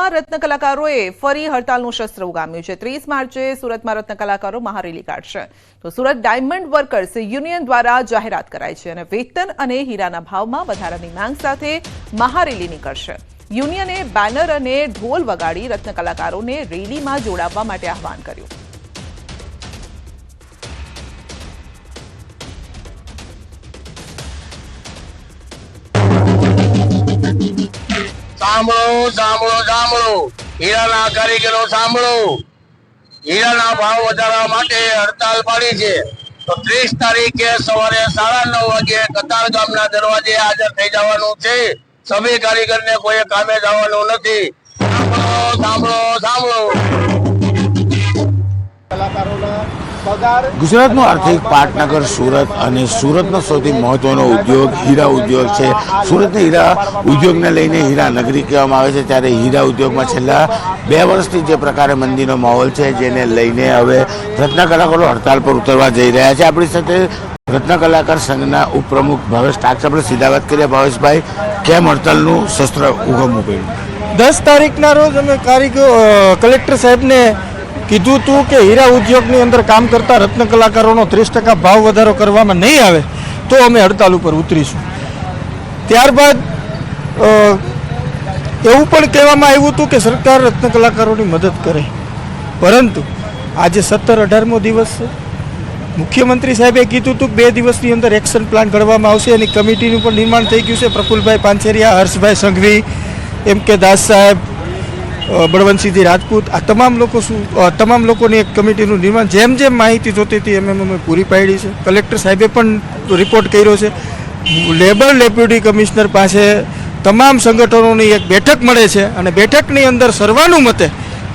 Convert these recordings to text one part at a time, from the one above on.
સુરતમાં રત્ન કલાકારોએ ફરી હડતાલનું શસ્ત્ર ઉગામ્યું છે। 30 માર્ચે સુરતમાં રત્ન કલાકારો મહારેલી કાઢશે। તો સુરત ડાયમંડ વર્કર્સ યુનિયન દ્વારા જાહેરાત કરાઈ છે અને વેતન અને હીરાના ભાવમાં વધારાની માંગ સાથે મહારેલી નીકળશે। યુનિયને બેનર અને ઢોલ વગાડી રત્ન કલાકારોને રેલીમાં જોડાવવા માટે આહવાન કર્યું। સાંભળો સાંભળો સાંભળો હીરાના કારીગરો સાંભળો હીરાના ભાવ વધારવા માટે હડતાલ પાડી છે। તો 30 તારીખે સવારે 9:30 વાગે કતાર ગામના દરવાજે હાજર થઈ જવાનું છે। સભી કારીગરને કોઈ કામે જવાનું નથી। સાંભળો સાંભળો સાંભળો। ગુજરાતનું આર્થિક પાટનગર સુરત અને સુરતનો સૌથી મહત્વનો ઉદ્યોગ હીરા ઉદ્યોગ છે। સુરતના હીરા ઉદ્યોગને લઈને હીરા નગરી કહેવામાં આવે છે, ત્યારે હીરા ઉદ્યોગમાં છેલ્લા 2 વર્ષથી જે પ્રકારે મંદીનો માહોલ છે, જેને લઈને હવે રત્ન કલાકારો હડતાલ પર ઉતરવા જઈ રહ્યા છે। આપણી સાથે રત્ન કલાકાર સંઘના ઉપપ્રમુખ ભાવેશ ટાક્ષ આપણે સીધા વાત કરીએ। ભાવેશભાઈ, કેમ હડતાલનું શસ્ત્ર ઉગમવું પડ્યું? 10 તારીખના રોજ અમે કલેક્ટર સાહેબને કીધું હતું કે હીરા ઉદ્યોગની અંદર કામ કરતા રત્ન કલાકારોનો 30% ભાવ વધારો કરવામાં નહીં આવે તો અમે હડતાલ ઉપર ઉતરીશું। ત્યારબાદ એવું પણ કહેવામાં આવ્યું હતું કે સરકાર રત્ન કલાકારોની મદદ કરે, પરંતુ આજે 17-18મો દિવસ છે। મુખ્યમંત્રી સાહેબે કીધું હતું કે 2 દિવસની અંદર એક્શન પ્લાન ઘડવામાં આવશે। એની કમિટીનું પણ નિર્માણ થઈ ગયું છે। પ્રફુલભાઈ પાનસેરિયા, હર્ષભાઈ સંઘવી, M.K. દાસ સાહેબ, બળવંતસિંહજી રાજપૂત, આ તમામ લોકોની એક કમિટીનું નિર્માણ જેમ જેમ માહિતી જોતી હતી અમે પૂરી પાડી છે। કલેક્ટર સાહેબે પણ રિપોર્ટ કર્યો છે। લેબર ડેપ્યુટી કમિશનર પાસે તમામ સંગઠનોની એક બેઠક મળે છે અને બેઠકની અંદર સર્વાનુમતે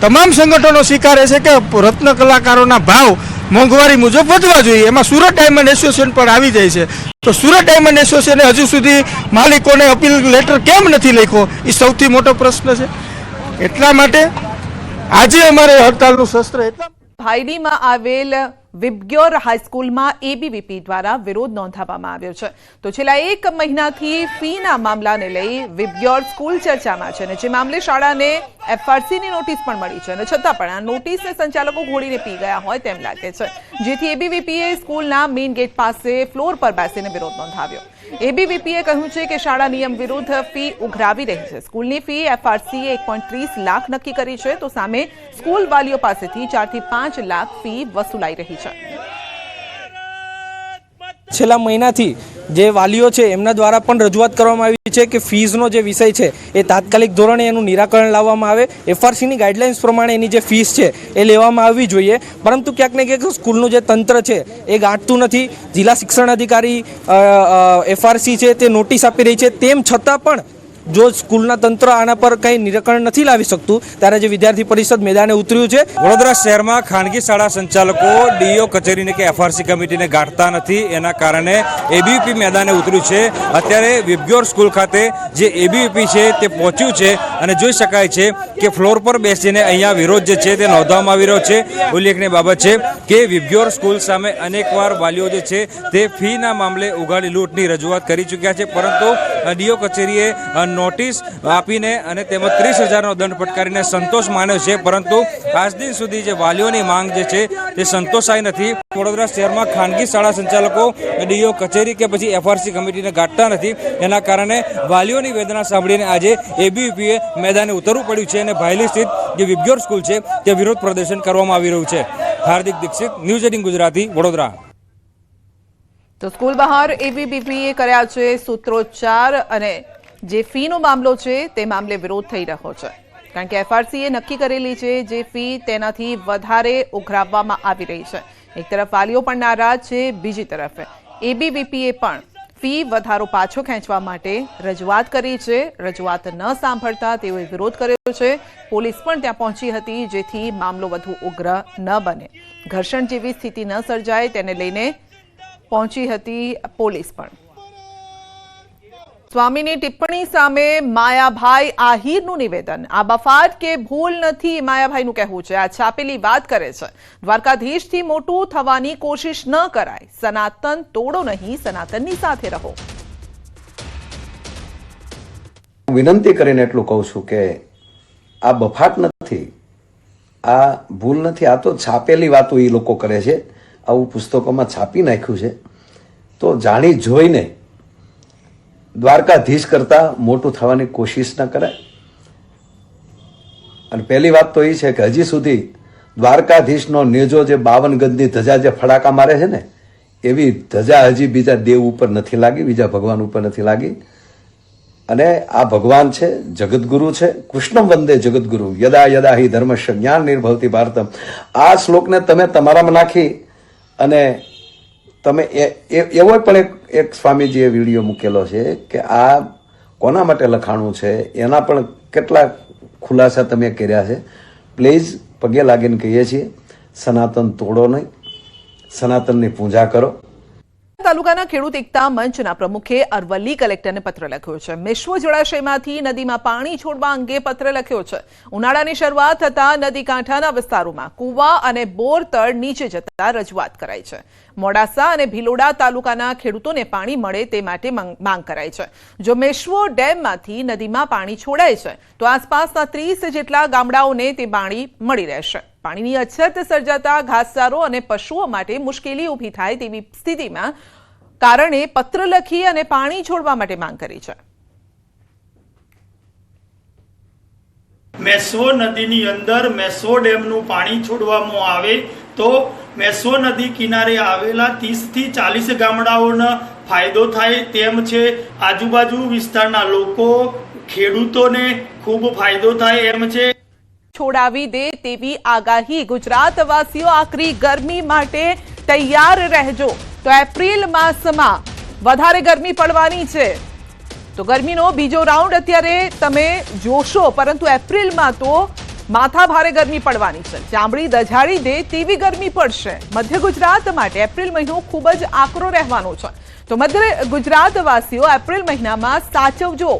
તમામ સંગઠનો સ્વીકારે છે કે રત્ન કલાકારોના ભાવ મોંઘવારી મુજબ વધવા જોઈએ। એમાં સુરત ડાયમંડ એસોસિએશન પણ આવી જાય છે। તો સુરત ડાયમંડ એસોસિએશને હજુ સુધી માલિકોને અપીલ લેટર કેમ નથી લખ્યો, એ સૌથી મોટો પ્રશ્ન છે। એટલા માટે આજે અમારે હડતાલનું શસ્ત્ર ભાઈડીમાં આવેલ વિબ્ગ્યોર હાઈસ્કૂલમાં એબીવીપી દ્વારા વિરોધ નોંધાવવામાં આવ્યો છે। તો છેલ્લા 1 મહિનાથી ફીના મામલાને લઈ વિબ્ગ્યોર સ્કૂલ ચર્ચામાં છે અને જે મામલે શાળાને FRCની નોટિસ પણ મળી છે અને છતાં પણ આ નોટિસને સંચાલકો ઘોડીને પી ગયા હોય તેમ લાગે છે, જેથી એબીવીપીએ સ્કૂલના મેઇન ગેટ પાસે ફ્લોર પર બેસીને વિરોધ નોંધાવ્યો। એબીવીપીએ કહ્યું છે કે શાળા નિયમ વિરુદ્ધ ફી ઉઘરાવી રહી છે। સ્કૂલની ફી FRCએ 1.30 લાખ નક્કી કરી છે, તો સામે સ્કૂલ વાલીઓ પાસેથી 4 થી 5 લાખ ફી વસૂલાઈ રહી છે। છેલ્લા મહિનાથી જે વાલીઓ છે એમના દ્વારા પણ રજૂઆત કરવામાં આવી છે કે ફીઝનો જે વિષય છે એ તાત્કાલિક ધોરણે એનું નિરાકરણ લાવવામાં આવે। FRCની ગાઈડલાઇન્સ પ્રમાણે એની જે ફીસ છે એ લેવામાં આવવી જોઈએ, પરંતુ ક્યાંક ને ક્યાંક સ્કૂલનું જે તંત્ર છે એ ગાંઠતું નથી। જિલ્લા શિક્ષણ અધિકારી FRC છે તે નોટિસ આપી રહી છે, તેમ છતાં પણ જો સ્કૂલના તંત્ર આના પર કંઈ નિરાકરણ નથી લાવી શકતું ત્યારે જે વિદ્યાર્થી પરિષદ મેદાને ઉતર્યું છે। વડોદરા શહેરમાં ખાનગી શાળા સંચાલકો DO કચેરીને કે FRC કમિટીને ગાંઠતા નથી, એના કારણે એબીવીપી મેદાને ઉતર્યું છે। અત્યારે વિબ્ગ્યોર સ્કૂલ ખાતે જે એબીવીપી છે તે પહોંચ્યું છે અને જોઈ શકાય છે કે ફ્લોર પર બેસીને અહીંયા વિરોધ જે છે તે નોંધવામાં આવી રહ્યો છે। ઉલ્લેખનીય બાબત છે કે વિબ્ગ્યોર સ્કૂલ સામે અનેકવાર વાલીઓ જે છે તે ફીના મામલે ઉઘાડી લૂંટની રજૂઆત કરી ચૂક્યા છે, પરંતુ DO કચેરીએ નોટિસ આપીને અને તેમજ 30,000નો દંડ ફટકારીને સંતોષ માન્યો છે, પરંતુ આજ દિન સુધી જે વાલીઓની માંગ જે છે તે સંતોષાઈ નથી। વડોદરા શહેરમાં ખાનગી શાળા સંચાલકો DO કચેરી કે પછી FRC કમિટીને ગાંઠતા નથી, એના કારણે વાલીઓની વેદના સાંભળીને આજે એબીવીપીએ મેદાને ઉતરવું પડ્યું છે અને ભાયલી સ્થિત જે વિબ્ગ્યોર સ્કૂલ છે તે વિરોધ પ્રદર્શન કરવામાં આવી રહ્યું છે। હાર્દિક દીક્ષિત, ન્યૂઝ 18 ગુજરાતી, વડોદરા। તો સ્કૂલ બહાર એબીવીપીએ કર્યા છે સૂત્રોચ્ચાર અને જે ફીનો મામલો છે તે મામલે વિરોધ થઈ રહ્યો છે, કારણ કે FRCએ નક્કી કરેલી છે જે ફી તેનાથી વધારે ઉઘરાવવામાં આવી રહી છે। એક તરફ વાલીઓ પણ નારાજ છે, બીજી તરફ એબીવીપીએ પણ ફી વધારો પાછો ખેંચવા માટે રજૂઆત કરી છે। રજૂઆત ન સાંભળતા તેઓએ વિરોધ કર્યો છે। પોલીસ પણ ત્યાં પહોંચી હતી, જેથી મામલો વધુ ઉગ્ર ન બને, ઘર્ષણ જેવી સ્થિતિ ન સર્જાય તેને લઈને પહોંચી હતી પોલીસ પણ। સ્વામીની ટિપ્પણી સામે માયાભાઈ આહિરનું નિવેદન। આ બફાટ કે ભૂલ નથી માયાભાઈનું કહેવું છે, આ છાપેલી વાત કરે છે। દ્વારકાધીશથી મોટું થવાની કોશિશ ન કરાય, સનાતન તોડો નહીં, સનાતનની સાથે રહો। વિનંતી કરીને એટલું કહું છું કે આ બફાટ નથી, આ ભૂલ નથી, આ તો છાપેલી વાતો એ લોકો કરે છે. આવું પુસ્તકોમાં છાપી નાખ્યું છે. તો જાણી જોઈને દ્વારકાધીશ કરતા મોટું થવાની કોશિશ ન કરાય. અને પહેલી વાત તો એ છે કે હજી સુધી દ્વારકાધીશનો નેજો જે 52 ગજની ધજા જે ફડાકા મારે છે ને, એવી ધજા હજી બીજા દેવ ઉપર નથી લાગી, બીજા ભગવાન ઉપર નથી લાગી. અને આ ભગવાન છે, જગતગુરુ છે. કૃષ્ણમ વંદે જગતગુરુ યદા યદા હિ ધર્મસ્ય જ્ઞાન નિર્ભવતી ભારતમ. આ શ્લોકને તમે તમારામાં નાખી અને તમે એવો પણ એક સ્વામીજીએ વિડીયો મૂકેલો છે કે આ કોના માટે લખાણું છે, એના પણ કેટલા ખુલાસા તમે કર્યા છે. પ્લીઝ પગે લાગીને કહીએ છીએ, સનાતન તોડો નહીં, સનાતનની પૂજા કરો. તાલુકાના ખેડૂત એકતા મંચના પ્રમુખે અરવલ્લી કલેક્ટરને પત્ર લખ્યો છે. મેશ્વો જળાશયમાંથી નદીમાં પાણી છોડવા અંગે પત્ર લખ્યો છે. ઉનાળાની શરૂઆત થતા નદી કાંઠાના વિસ્તારોમાં કુવા અને બોર તળ નીચે જતા રજૂઆત કરાઈ છે. મોડાસા અને ભિલોડા તાલુકાના ખેડૂતોને પાણી મળે તે માટે માંગ કરાઈ છે. જો મેશ્વો ડેમમાંથી નદીમાં પાણી છોડાય છે તો આસપાસના 30 જેટલા ગામડાઓને તે પાણી મળી રહેશે. પાણીની અછત સર્જાતા ઘાસચારો અને પશુઓ માટે મુશ્કેલી ઊભી થાય તેવી સ્થિતિમાં કારણે પત્ર લખી અને પાણી છોડવા માટે માંગ કરી છે. મેશ્વો નદીની અંદર મેશ્વો ડેમનું પાણી છોડવામાં આવે તો મેશ્વો નદી કિનારે આવેલા 30 થી 40 ગામડાઓને ફાયદો થાય તેમ છે. આજુબાજુ વિસ્તારના લોકો, ખેડૂતોને ખૂબ ફાયદો થાય એમ છે. છોડાવી દે તેવી આગાહી. ગુજરાતવાસીઓ આકરી ગરમી માટે તૈયાર રહેજો. તો એપ્રિલ માસમાં વધારે ગરમી પડવાની છે. તો ગરમીનો બીજો રાઉન્ડ અત્યારે તમે જોશો, પરંતુ એપ્રિલમાં તો માથા ભારે ગરમી પડવાની છે. ચામડી દઝાડી દે તેવી ગરમી પડશે. મધ્ય ગુજરાત માટે એપ્રિલ મહિનો ખૂબ જ આકરો રહેવાનો છે. તો મધ્ય ગુજરાતવાસીઓ એપ્રિલ મહિનામાં સાચવજો.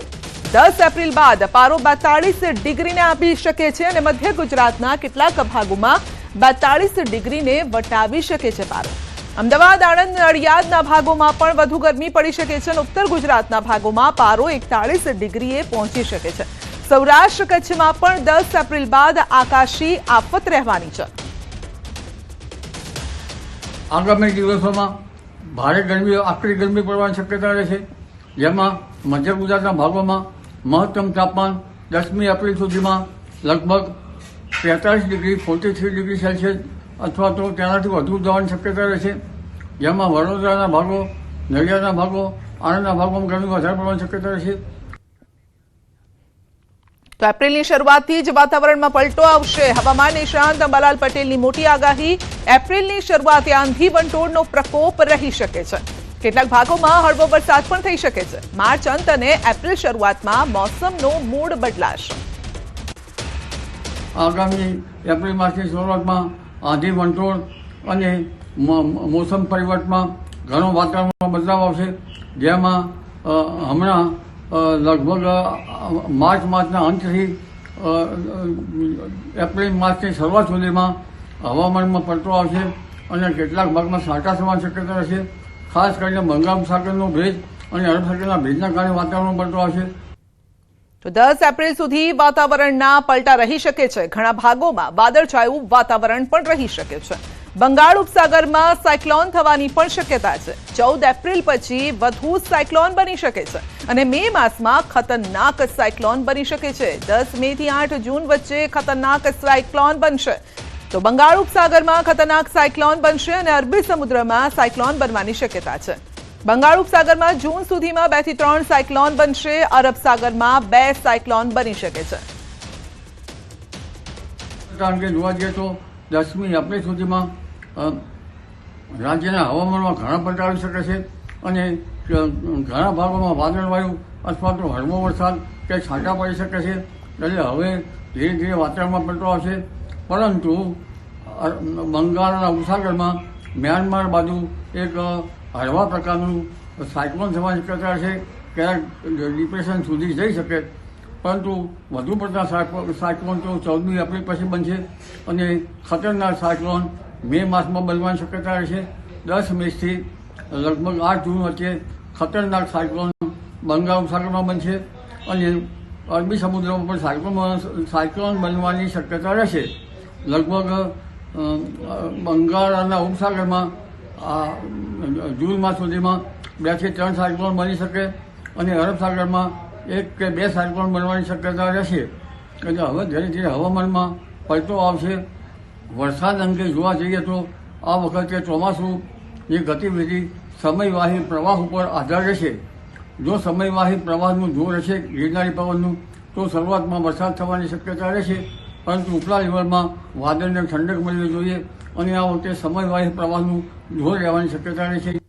10 એપ્રિલ બાદ પારો 42 ડિગ્રીને આપી શકે છે અને મધ્ય ગુજરાતના કેટલાક ભાગોમાં 42 ડિગ્રીને વટાવી શકે છે પારો. અમદાવાદ, આણંદ, નડિયાદના ભાગોમાં પણ વધુ ગરમી પડી શકે છે અને ઉત્તર ગુજરાતના ભાગોમાં પારો 41 ડિગ્રીએ પહોંચી શકે છે. સૌરાષ્ટ્ર કચ્છમાં પણ 10 એપ્રિલ બાદ આકાશી આફત રહેવાની છે. આગામી દિવસોમાં ભારે ગરમી, આકરી ગરમી પડવાની શક્યતા રહે છે, જેમાં મધ્ય ગુજરાતના ભાગોમાં મહત્તમ તાપમાન 10મી એપ્રિલ સુધીમાં લગભગ 43 ડિગ્રી 43 ડિગ્રી સેલ્સિયસ અથવા તો તેનાથી વધુ જવાની શક્યતા રહેશે. જેમાં વડોદરાના ભાગો, નડિયાદના ભાગો, આણંદના ભાગોમાં ગરમી વધારે પડવાની શક્યતા રહેશે. તો એપ્રિલની શરૂઆતથી જ વાતાવરણમાં પલટો આવશે. હવામાન નિષ્ણાંત અંબાલાલ પટેલની મોટી આગાહી. એપ્રિલની શરૂઆતે આંધી વંટોળનો પ્રકોપ રહી શકે છે. કેટલાક ભાગોમાં હળવો વરસાદ પણ થઈ શકે છે. માર્ચ અંત અને એપ્રિલ શરૂઆતમાં મોસમનો મૂડ બદલાશે. આગામી એપ્રિલ માસની શરૂઆતમાં આંધી વંટોળ અને મોસમ પરિવર્તનમાં ઘણો વાતાવરણમાં બદલાવ આવશે. જેમાં હમણાં લગભગ માર્ચ માસના અંતથી એપ્રિલ માસની શરૂઆત સુધીમાં હવામાનમાં પલટો આવશે અને કેટલાક ભાગમાં છાંટા થવાની શક્યતા રહેશે. ખાસ કરીને બંગાળ ઉપસાગરનો ભેજ અને અરબ સાગરના ભેજના કારણે વાતાવરણ પલટો આવશે. તો 10 એપ્રિલ સુધી વાતાવરણના પલટા રહી શકે છે. ઘણા ભાગોમાં વાદળછાયું વાતાવરણ પણ રહી શકે છે. બંગાળ ઉપસાગરમાં સાયક્લોન થવાની પણ શક્યતા છે. 14 એપ્રિલ પછી વધુ સાયક્લોન બની શકે છે અને મે માસમાં ખતરનાક સાયક્લોન બની શકે છે. 10 મે થી 8 જૂન વચ્ચે ખતરનાક સાયક્લોન બનશે. તો બંગાળ ઉપસાગરમાં ખતરનાક સાયક્લોન બનશે અને અરબી સમુદ્રમાં સાયક્લોન બનવાની શક્યતા છે. બંગાળ ઉપસાગરમાં જૂન સુધીમાં 2 થી 3 સાયક્લોન બનશે. અરબ સાગરમાં 2 સાયક્લોન બની શકે છે. કારણ કે જોવા જઈએ તો 10મી એપ્રિલ સુધીમાં રાજ્યના હવામાનમાં ઘણા પલટા આવી શકે છે અને ઘણા ભાગોમાં વાદળવાયુ અથવા તો હળવો વરસાદ કે છાંટા પડી શકે છે. એટલે હવે ધીરે ધીરે વાતાવરણમાં પલટો આવશે. પરંતુ બંગાળના ઉપસાગરમાં મ્યાનમાર બાજુ એક હળવા પ્રકારનું સાયક્લોન થવાની શક્યતા છે. ક્યારેક ડિપ્રેશન સુધી જઈ શકે, પરંતુ વધુ પડતા સાયક્લોન તો 14મી એપ્રિલ પછી બનશે અને ખતરનાક સાયક્લોન મે માસમાં બનવાની શક્યતા રહેશે. 10 મેથી લગભગ 8 જૂન વચ્ચે ખતરનાક સાયક્લોન બંગાળ ઉપસાગરમાં બનશે અને અરબી સમુદ્રમાં પણ સાયક્લોન બનવાની શક્યતા રહેશે. લગભગ બંગાળના ઉપસાગરમાં જૂન માસ સુધીમાં 2 થી 3 સાયક્લોન બની શકે અને અરબ સાગરમાં 1 કે 2 સાયક્લોન બનવાની શક્યતા રહેશે. એટલે હવે ધીરે ધીરે હવામાનમાં પલટો આવશે. વરસાદ અંગે જોવા જઈએ તો આ વખતે ચોમાસુની ગતિવિધિ સમયવાહી પ્રવાહ ઉપર આધાર રહેશે. જો સમયવાહી પ્રવાહનું જોર રહેશે ગિરનારી પવનનું તો શરૂઆતમાં વરસાદ થવાની શક્યતા રહેશે, પરંતુ ઉપલા લેવલમાં વાદળને ઠંડક મળવી જોઈએ અને આ વખતે સમયવાહી પ્રવાહનું જોર રહેવાની શક્યતા રહેશે.